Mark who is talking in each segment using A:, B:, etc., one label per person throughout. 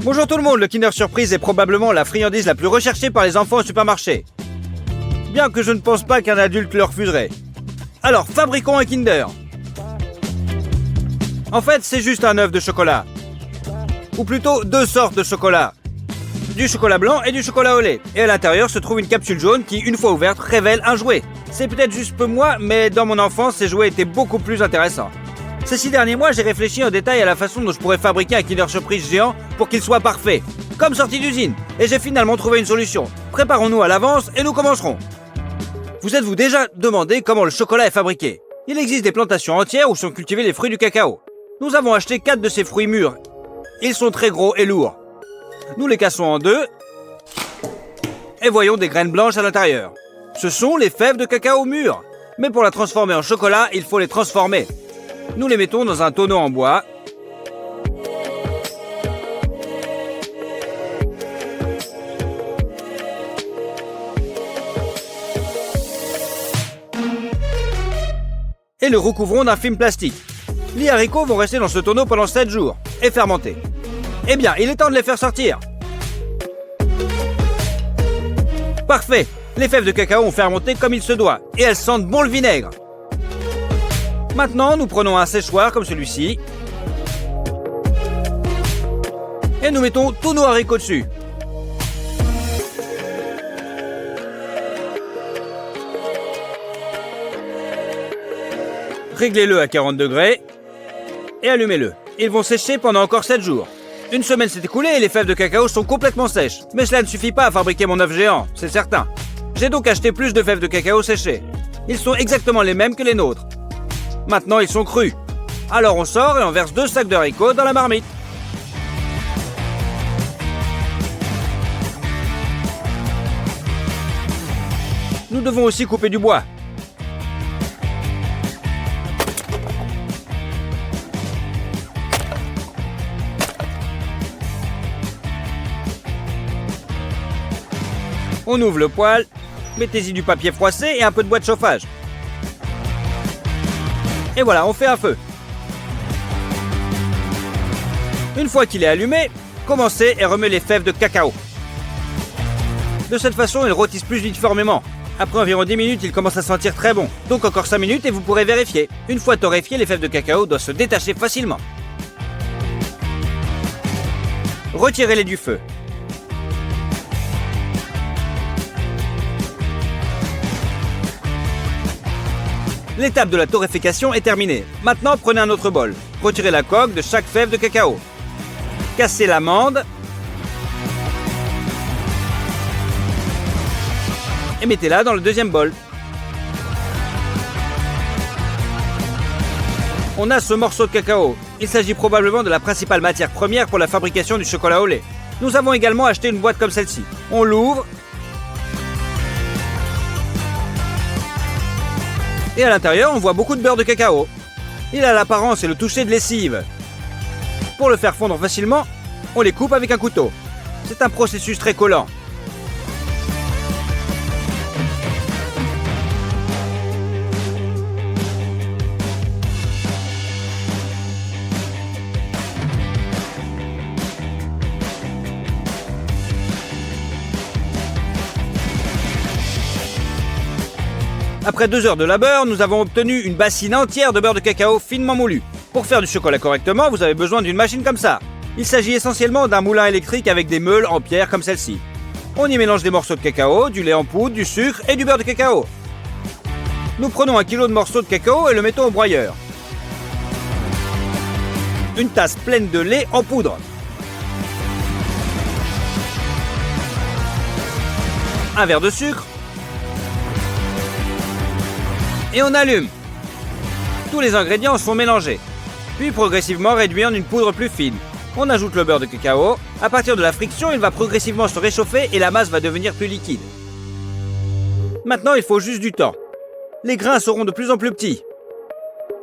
A: Bonjour tout le monde, le Kinder Surprise est probablement la friandise la plus recherchée par les enfants au supermarché. Bien que je ne pense pas qu'un adulte le refuserait. Alors, fabriquons un Kinder. En fait, c'est juste un œuf de chocolat. Ou plutôt deux sortes de chocolat. Du chocolat blanc et du chocolat au lait. Et à l'intérieur se trouve une capsule jaune qui, une fois ouverte, révèle un jouet. C'est peut-être juste peu moi, mais dans mon enfance, ces jouets étaient beaucoup plus intéressants. Ces 6 derniers mois, j'ai réfléchi en détail à la façon dont je pourrais fabriquer un Kinder Surprise géant pour qu'il soit parfait, comme sorti d'usine. Et j'ai finalement trouvé une solution. Préparons-nous à l'avance et nous commencerons. Vous êtes-vous déjà demandé comment le chocolat est fabriqué? Il existe des plantations entières où sont cultivés les fruits du cacao. Nous avons acheté 4 de ces fruits mûrs. Ils sont très gros et lourds. Nous les cassons en deux et voyons des graines blanches à l'intérieur. Ce sont les fèves de cacao mûres. Mais pour la transformer en chocolat, il faut les transformer. Nous les mettons dans un tonneau en bois. Et le recouvrons d'un film plastique. Les haricots vont rester dans ce tonneau pendant 7 jours et fermenter. Eh bien, il est temps de les faire sortir. Parfait. Les fèves de cacao ont fermenté comme il se doit et elles sentent bon le vinaigre. Maintenant, nous prenons un séchoir comme celui-ci et nous mettons tous nos haricots dessus. Réglez-le à 40 degrés et allumez-le. Ils vont sécher pendant encore 7 jours. Une semaine s'est écoulée et les fèves de cacao sont complètement sèches. Mais cela ne suffit pas à fabriquer mon œuf géant, c'est certain. J'ai donc acheté plus de fèves de cacao séchées. Ils sont exactement les mêmes que les nôtres. Maintenant, ils sont crus. Alors on sort et on verse 2 sacs de haricots dans la marmite. Nous devons aussi couper du bois. On ouvre le poêle, mettez-y du papier froissé et un peu de bois de chauffage. Et voilà, on fait un feu. Une fois qu'il est allumé, commencez et remuez les fèves de cacao. De cette façon, ils rôtissent plus uniformément. Après environ 10 minutes, ils commencent à sentir très bon. Donc encore 5 minutes et vous pourrez vérifier. Une fois torréfiées, les fèves de cacao doivent se détacher facilement. Retirez-les du feu. L'étape de la torréfaction est terminée. Maintenant, prenez un autre bol. Retirez la coque de chaque fève de cacao. Cassez l'amande. Et mettez-la dans le deuxième bol. On a ce morceau de cacao. Il s'agit probablement de la principale matière première pour la fabrication du chocolat au lait. Nous avons également acheté une boîte comme celle-ci. On l'ouvre. Et à l'intérieur, on voit beaucoup de beurre de cacao. Il a l'apparence et le toucher de lessive. Pour le faire fondre facilement, on les coupe avec un couteau. C'est un processus très collant. Après 2 heures de labeur, nous avons obtenu une bassine entière de beurre de cacao finement moulu. Pour faire du chocolat correctement, vous avez besoin d'une machine comme ça. Il s'agit essentiellement d'un moulin électrique avec des meules en pierre comme celle-ci. On y mélange des morceaux de cacao, du lait en poudre, du sucre et du beurre de cacao. Nous prenons 1 kg de morceaux de cacao et le mettons au broyeur. Une tasse pleine de lait en poudre. Un verre de sucre. Et on allume. Tous les ingrédients sont mélangés, puis progressivement réduits en une poudre plus fine. On ajoute le beurre de cacao. À partir de la friction, il va progressivement se réchauffer et la masse va devenir plus liquide. Maintenant, il faut juste du temps. Les grains seront de plus en plus petits.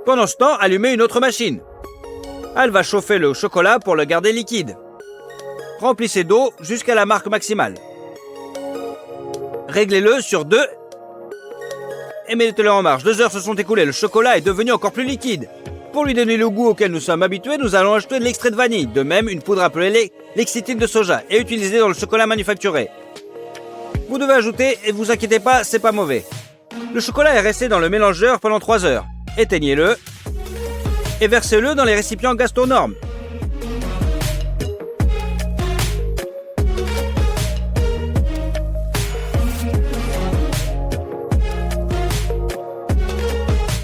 A: Pendant ce temps, allumez une autre machine. Elle va chauffer le chocolat pour le garder liquide. Remplissez d'eau jusqu'à la marque maximale. Réglez-le sur 2 et mettez-le en marche. 2 heures se sont écoulées, le chocolat est devenu encore plus liquide. Pour lui donner le goût auquel nous sommes habitués, nous allons ajouter de l'extrait de vanille, de même une poudre appelée l'excitine de soja et utilisée dans le chocolat manufacturé. Vous devez ajouter, et vous inquiétez pas, c'est pas mauvais. Le chocolat est resté dans le mélangeur pendant 3 heures. Éteignez-le et versez-le dans les récipients Gastronorm.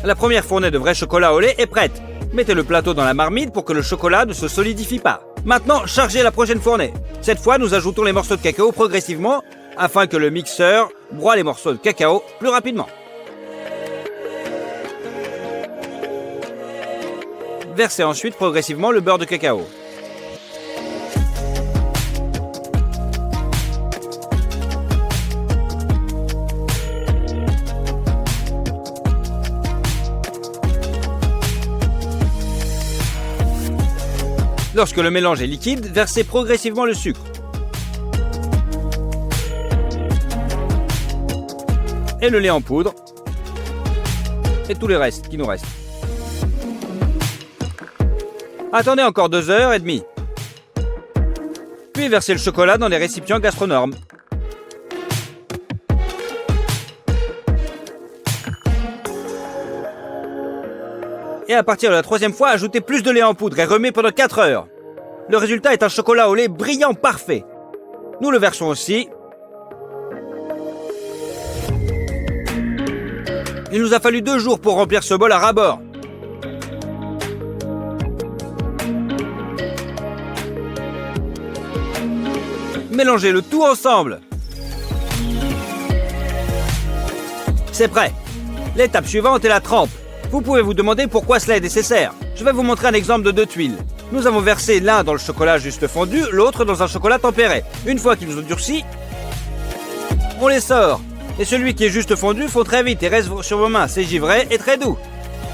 A: La première fournée de vrai chocolat au lait est prête. Mettez le plateau dans la marmite pour que le chocolat ne se solidifie pas. Maintenant, chargez la prochaine fournée. Cette fois, nous ajoutons les morceaux de cacao progressivement afin que le mixeur broie les morceaux de cacao plus rapidement. Versez ensuite progressivement le beurre de cacao. Lorsque le mélange est liquide, versez progressivement le sucre. Et le lait en poudre. Et tous les restes qui nous restent. Attendez encore 2h30. Puis versez le chocolat dans les récipients Gastronorm. Et à partir de la 3e fois, ajoutez plus de lait en poudre et remet pendant 4 heures. Le résultat est un chocolat au lait brillant parfait. Nous le versons aussi. Il nous a fallu 2 jours pour remplir ce bol à ras-bord. Mélangez le tout ensemble. C'est prêt. L'étape suivante est la trempe. Vous pouvez vous demander pourquoi cela est nécessaire. Je vais vous montrer un exemple de 2 tuiles. Nous avons versé l'un dans le chocolat juste fondu, l'autre dans un chocolat tempéré. Une fois qu'ils ont durci, on les sort. Et celui qui est juste fondu fond très vite et reste sur vos mains. C'est givré et très doux.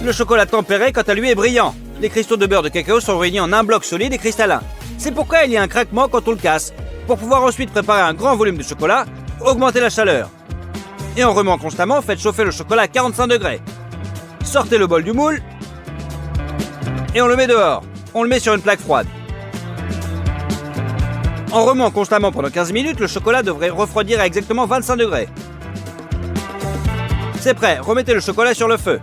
A: Le chocolat tempéré, quant à lui, est brillant. Les cristaux de beurre de cacao sont réunis en un bloc solide et cristallin. C'est pourquoi il y a un craquement quand on le casse. Pour pouvoir ensuite préparer un grand volume de chocolat, augmentez la chaleur. Et en remuant constamment, faites chauffer le chocolat à 45 degrés. Sortez le bol du moule et on le met dehors. On le met sur une plaque froide. En remuant constamment pendant 15 minutes, le chocolat devrait refroidir à exactement 25 degrés. C'est prêt, remettez le chocolat sur le feu.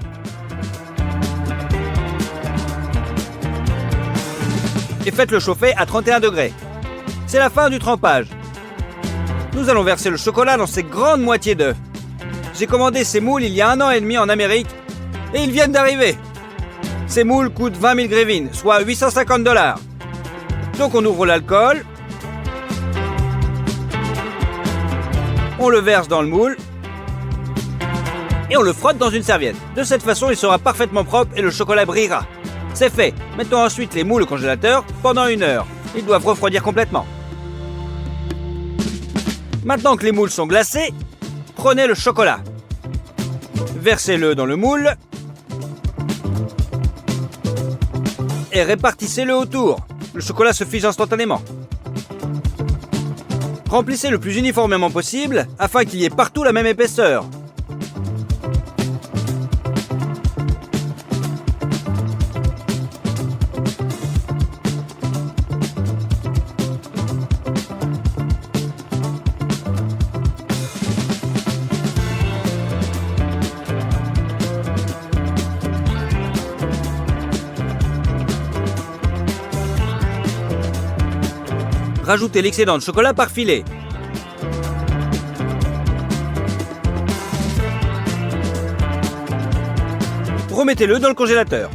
A: Et faites-le chauffer à 31 degrés. C'est la fin du trempage. Nous allons verser le chocolat dans ces grandes moitiés d'œufs. J'ai commandé ces moules il y a 1 an et demi en Amérique et ils viennent d'arriver. Ces moules coûtent 20 000 grivines, soit 850 $. Donc on ouvre l'alcool, on le verse dans le moule et on le frotte dans une serviette. De cette façon, il sera parfaitement propre et le chocolat brillera. C'est fait. Mettons ensuite les moules au congélateur pendant 1 heure. Ils doivent refroidir complètement. Maintenant que les moules sont glacés, prenez le chocolat. Versez-le dans le moule et répartissez-le autour. Le chocolat se fige instantanément. Remplissez le plus uniformément possible afin qu'il y ait partout la même épaisseur. Rajoutez l'excédent de chocolat par filet. Remettez-le dans le congélateur.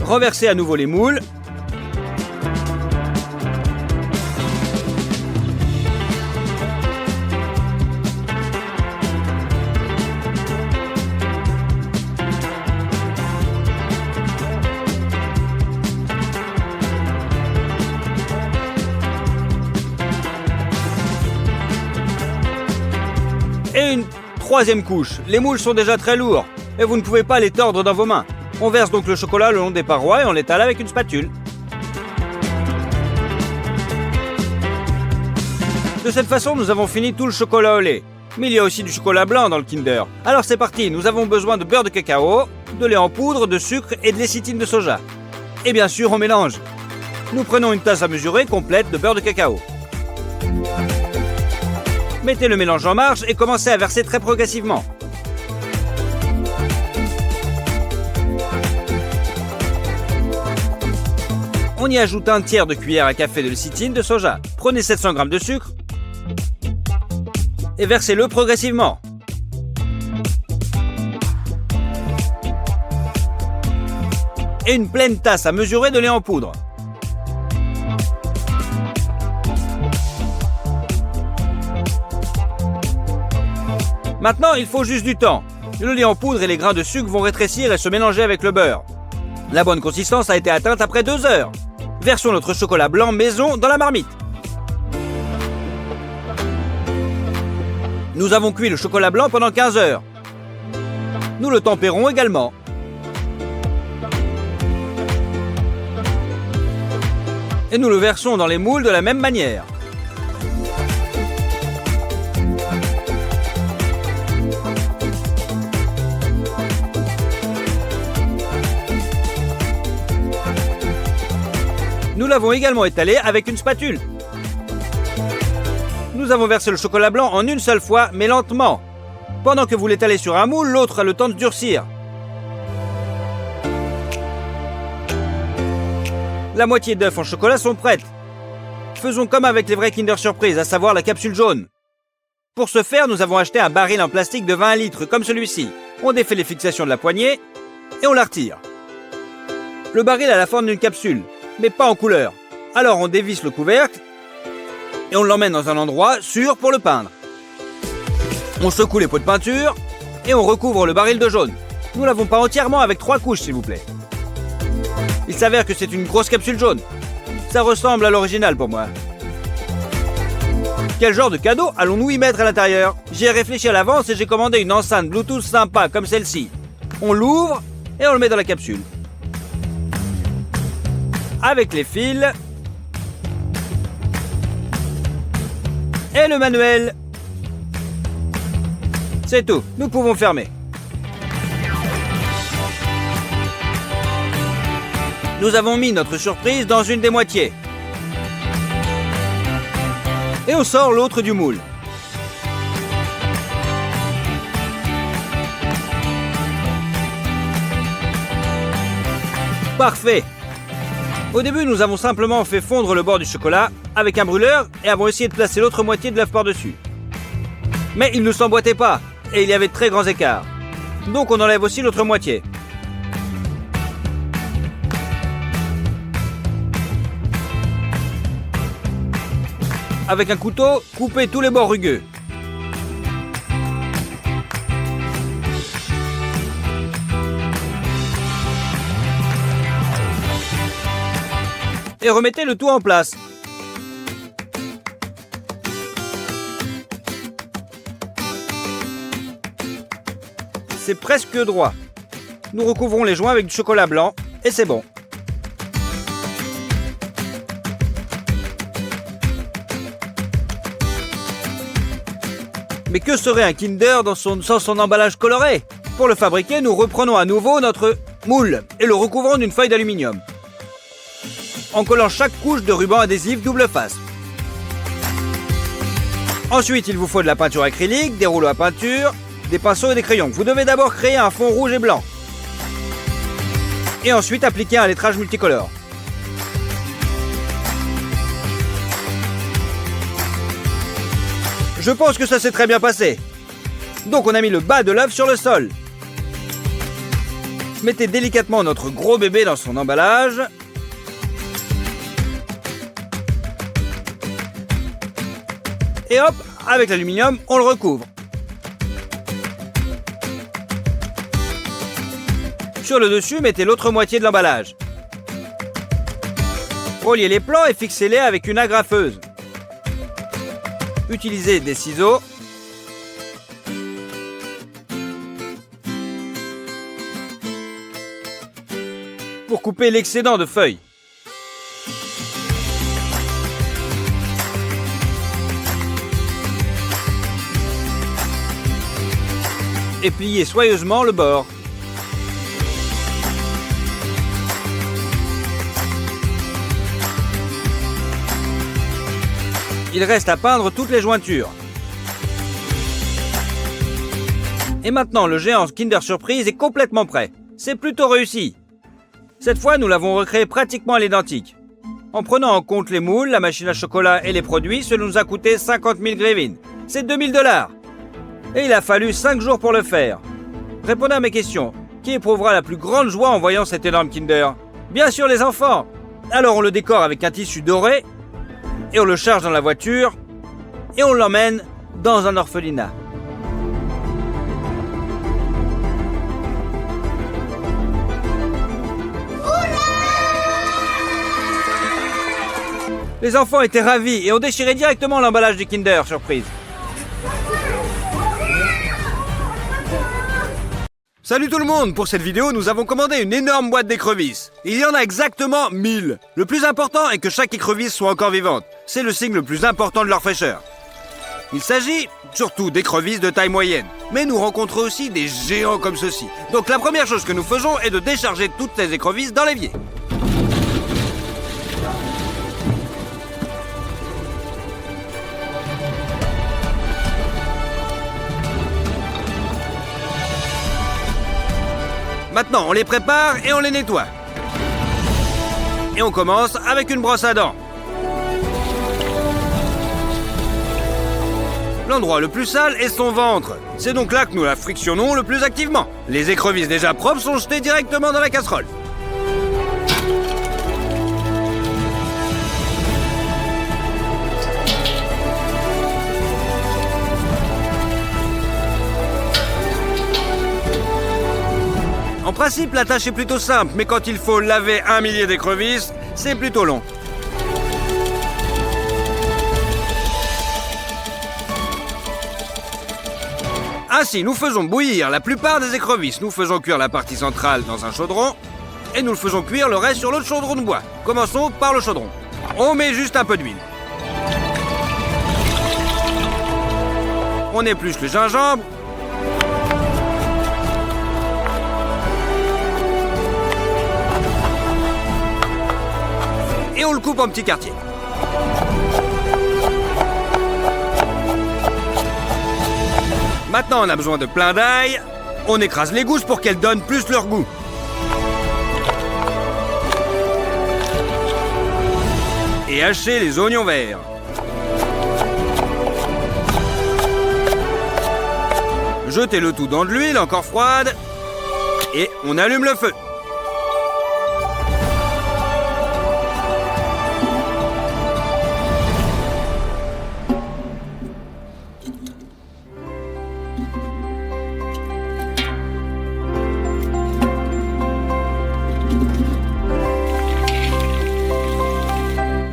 A: Renversez à nouveau les moules. Et une 3e couche. Les moules sont déjà très lourds et vous ne pouvez pas les tordre dans vos mains. On verse donc le chocolat le long des parois et on l'étale avec une spatule. De cette façon, nous avons fini tout le chocolat au lait. Mais il y a aussi du chocolat blanc dans le Kinder. Alors c'est parti, nous avons besoin de beurre de cacao, de lait en poudre, de sucre et de lécithine de soja. Et bien sûr, on mélange. Nous prenons une tasse à mesurer complète de beurre de cacao. Mettez le mélange en marche et commencez à verser très progressivement. On y ajoute un tiers de cuillère à café de lécithine de soja. Prenez 700 g de sucre et versez-le progressivement. Et une pleine tasse à mesurer de lait en poudre. Maintenant, il faut juste du temps. Le lait en poudre et les grains de sucre vont rétrécir et se mélanger avec le beurre. La bonne consistance a été atteinte après 2 heures. Versons notre chocolat blanc maison dans la marmite. Nous avons cuit le chocolat blanc pendant 15 heures. Nous le tempérons également. Et nous le versons dans les moules de la même manière. Nous l'avons également étalé avec une spatule. Nous avons versé le chocolat blanc en une seule fois, mais lentement. Pendant que vous l'étalez sur un moule, l'autre a le temps de durcir. La moitié d'œufs en chocolat sont prêtes. Faisons comme avec les vrais Kinder Surprise, à savoir la capsule jaune. Pour ce faire, nous avons acheté un baril en plastique de 20 litres comme celui-ci. On défait les fixations de la poignée et on la retire. Le baril a la forme d'une capsule, mais pas en couleur. Alors on dévisse le couvercle et on l'emmène dans un endroit sûr pour le peindre. On secoue les pots de peinture et on recouvre le baril de jaune. Nous l'avons peint entièrement avec 3 couches, s'il vous plaît. Il s'avère que c'est une grosse capsule jaune. Ça ressemble à l'original pour moi. Quel genre de cadeau allons-nous y mettre à l'intérieur? J'y ai réfléchi à l'avance et j'ai commandé une enceinte Bluetooth sympa comme celle-ci. On l'ouvre et on le met dans la capsule. Avec les fils et le manuel. C'est tout, nous pouvons fermer. Nous avons mis notre surprise dans une des moitiés. Et on sort l'autre du moule. Parfait. Au début, nous avons simplement fait fondre le bord du chocolat avec un brûleur et avons essayé de placer l'autre moitié de l'œuf par-dessus. Mais il ne s'emboîtait pas et il y avait de très grands écarts. Donc on enlève aussi l'autre moitié. Avec un couteau, coupez tous les bords rugueux. Et remettez le tout en place. C'est presque droit. Nous recouvrons les joints avec du chocolat blanc et c'est bon. Mais que serait un Kinder sans son emballage coloré? Pour le fabriquer, nous reprenons à nouveau notre moule et le recouvrons d'une feuille d'aluminium, en collant chaque couche de ruban adhésif double face. Ensuite, il vous faut de la peinture acrylique, des rouleaux à peinture, des pinceaux et des crayons. Vous devez d'abord créer un fond rouge et blanc. Et ensuite appliquer un lettrage multicolore. Je pense que ça s'est très bien passé. Donc on a mis le bas de l'œuf sur le sol. Mettez délicatement notre gros bébé dans son emballage. Et hop, avec l'aluminium, on le recouvre. Sur le dessus, mettez l'autre moitié de l'emballage. Reliez les plans et fixez-les avec une agrafeuse. Utilisez des ciseaux. Pour couper l'excédent de feuilles. et pliez soigneusement le bord. Il reste à peindre toutes les jointures. Et maintenant, le géant Kinder Surprise est complètement prêt. C'est plutôt réussi. Cette fois, nous l'avons recréé pratiquement à l'identique. En prenant en compte les moules, la machine à chocolat et les produits, cela nous a coûté 50 000 grivines. C'est 2 000 $. Et il a fallu 5 jours pour le faire. Répondez à mes questions. Qui éprouvera la plus grande joie en voyant cet énorme Kinder? Bien sûr, les enfants. Alors on le décore avec un tissu doré, et on le charge dans la voiture, et on l'emmène dans un orphelinat. Les enfants étaient ravis et ont déchiré directement l'emballage du Kinder Surprise. Salut tout le monde! Pour cette vidéo, nous avons commandé une énorme boîte d'écrevisses. Il y en a exactement 1000. Le plus important est que chaque écrevisse soit encore vivante. C'est le signe le plus important de leur fraîcheur. Il s'agit surtout d'écrevisses de taille moyenne. Mais nous rencontrons aussi des géants comme ceux-ci. Donc la première chose que nous faisons est de décharger toutes ces écrevisses dans l'évier. Maintenant, on les prépare et on les nettoie. Et on commence avec une brosse à dents. L'endroit le plus sale est son ventre. C'est donc là que nous la frictionnons le plus activement. Les écrevisses déjà propres sont jetées directement dans la casserole. En principe, la tâche est plutôt simple, mais quand il faut laver 1 millier d'écrevisses, c'est plutôt long. Ainsi, nous faisons bouillir la plupart des écrevisses. Nous faisons cuire la partie centrale dans un chaudron et nous le faisons cuire le reste sur l'autre chaudron de bois. Commençons par le chaudron. On met juste un peu d'huile. On épluche le gingembre. Et on le coupe en petits quartiers. Maintenant, on a besoin de plein d'ail. On écrase les gousses pour qu'elles donnent plus leur goût. Et hacher les oignons verts. Jetez le tout dans de l'huile encore froide. Et on allume le feu.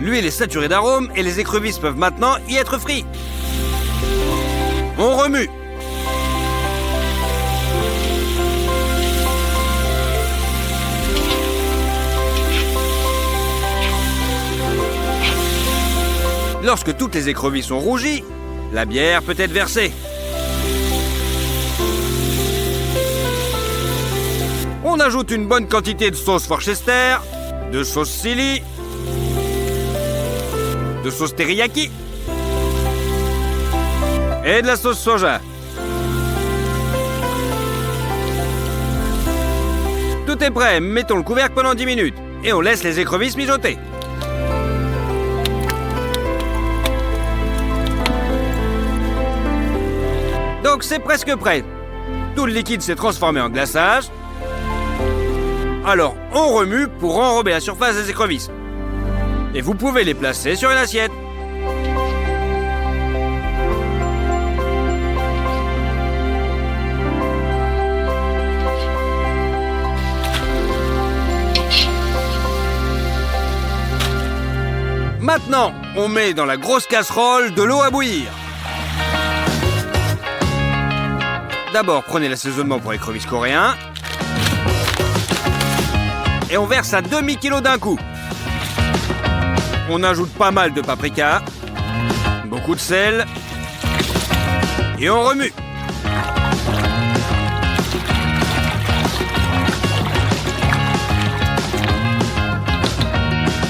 A: L'huile est saturée d'arômes et les écrevisses peuvent maintenant y être frites. On remue. Lorsque toutes les écrevisses sont rougies, la bière peut être versée. On ajoute une bonne quantité de sauce Worcester, de sauce chili, de sauce teriyaki et de la sauce soja. Tout est prêt, mettons le couvercle pendant 10 minutes et on laisse les écrevisses mijoter. Donc c'est presque prêt. Tout le liquide s'est transformé en glaçage. Alors on remue pour enrober la surface des écrevisses. Et vous pouvez les placer sur une assiette. Maintenant, on met dans la grosse casserole de l'eau à bouillir. D'abord, prenez l'assaisonnement pour écrevisses coréens. Et on verse un demi-kilo d'un coup. On ajoute pas mal de paprika, beaucoup de sel, et on remue.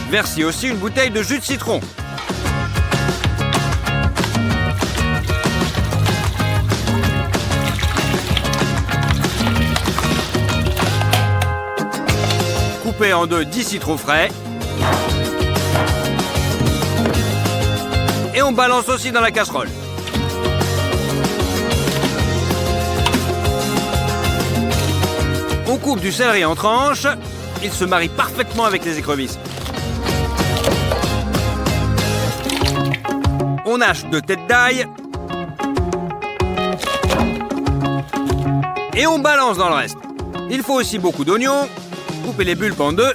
A: Versez aussi une bouteille de jus de citron. Coupez en deux 10 citrons frais. Et on balance aussi dans la casserole. On coupe du céleri en tranches. Il se marie parfaitement avec les écrevisses. On hache 2 têtes d'ail. Et on balance dans le reste. Il faut aussi beaucoup d'oignons. Coupez les bulbes en deux.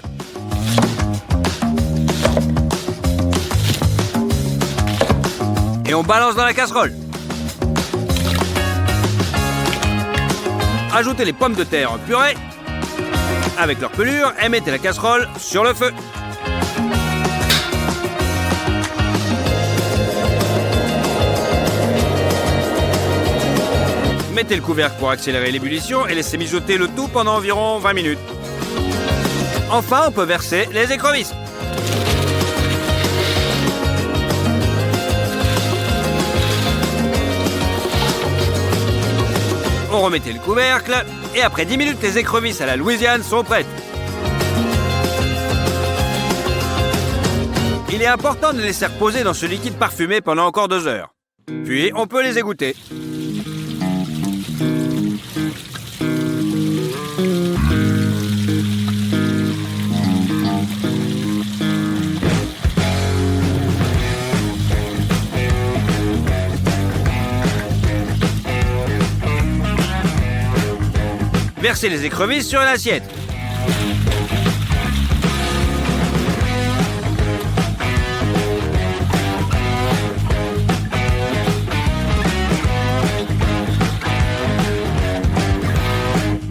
A: Et on balance dans la casserole. Ajoutez les pommes de terre purées avec leur pelure et mettez la casserole sur le feu. Mettez le couvercle pour accélérer l'ébullition et laissez mijoter le tout pendant environ 20 minutes. Enfin, on peut verser les écrevisses. On remettait le couvercle et après 10 minutes, les écrevisses à la Louisiane sont prêtes. Il est important de les laisser reposer dans ce liquide parfumé pendant encore 2 heures. Puis, on peut les égoutter. Versez les écrevisses sur une assiette.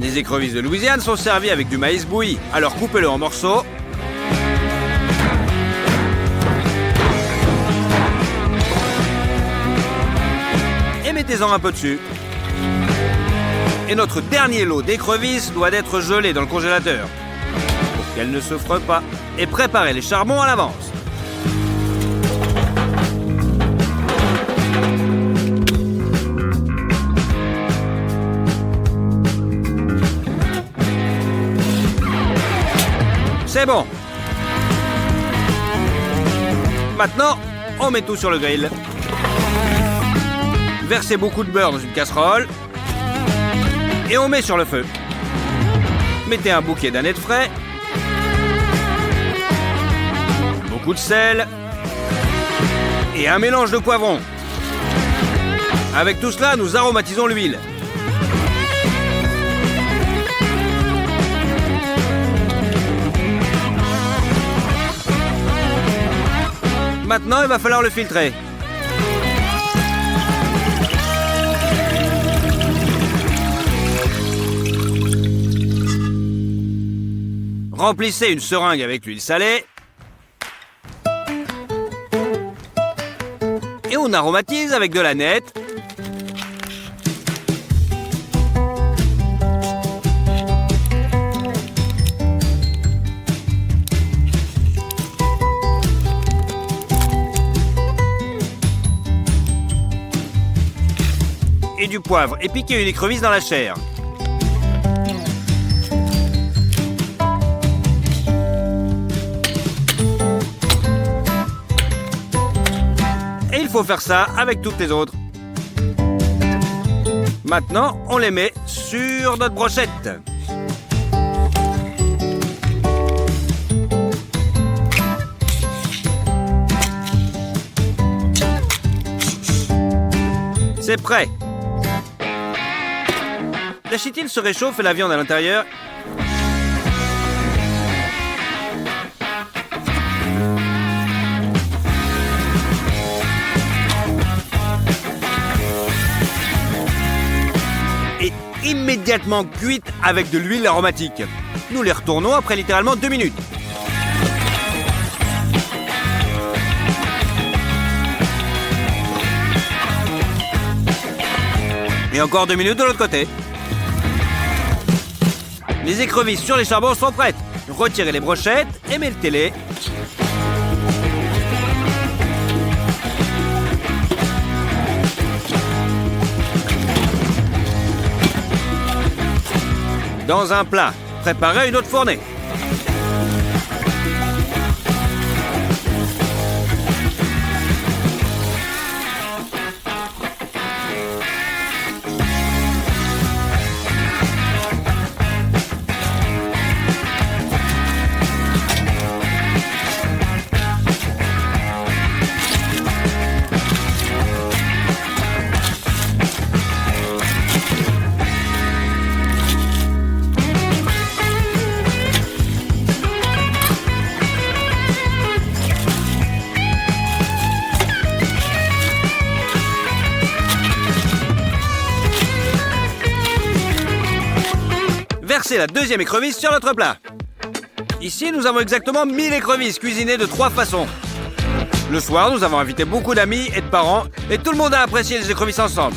A: Les écrevisses de Louisiane sont servies avec du maïs bouilli, alors coupez-le en morceaux. Et mettez-en un peu dessus. Et notre dernier lot d'écrevisses doit être gelé dans le congélateur pour qu'elles ne se frottent pas et préparez les charbons à l'avance. C'est bon. Maintenant, on met tout sur le grill. Versez beaucoup de beurre dans une casserole. Et on met sur le feu. Mettez un bouquet d'anettes frais. Beaucoup de sel. Et un mélange de poivrons. Avec tout cela, nous aromatisons l'huile. Maintenant, il va falloir le filtrer. Remplissez une seringue avec l'huile salée. Et on aromatise avec de l'aneth. Et du poivre et piquez une écrevisse dans la chair. Et il faut faire ça avec toutes les autres. Maintenant, on les met sur notre brochette. C'est prêt. La chitine se réchauffe et la viande à l'intérieur. Est immédiatement cuite avec de l'huile aromatique. Nous les retournons après littéralement 2 minutes. Et encore 2 minutes de l'autre côté. Les écrevisses sur les charbons sont prêtes. Retirez les brochettes et mettez-les Dans un plat, préparez une autre fournée. Versez la deuxième écrevisse sur notre plat. Ici, nous avons exactement 1000 écrevisses cuisinées de 3 façons. Le soir, nous avons invité beaucoup d'amis et de parents et tout le monde a apprécié les écrevisses ensemble.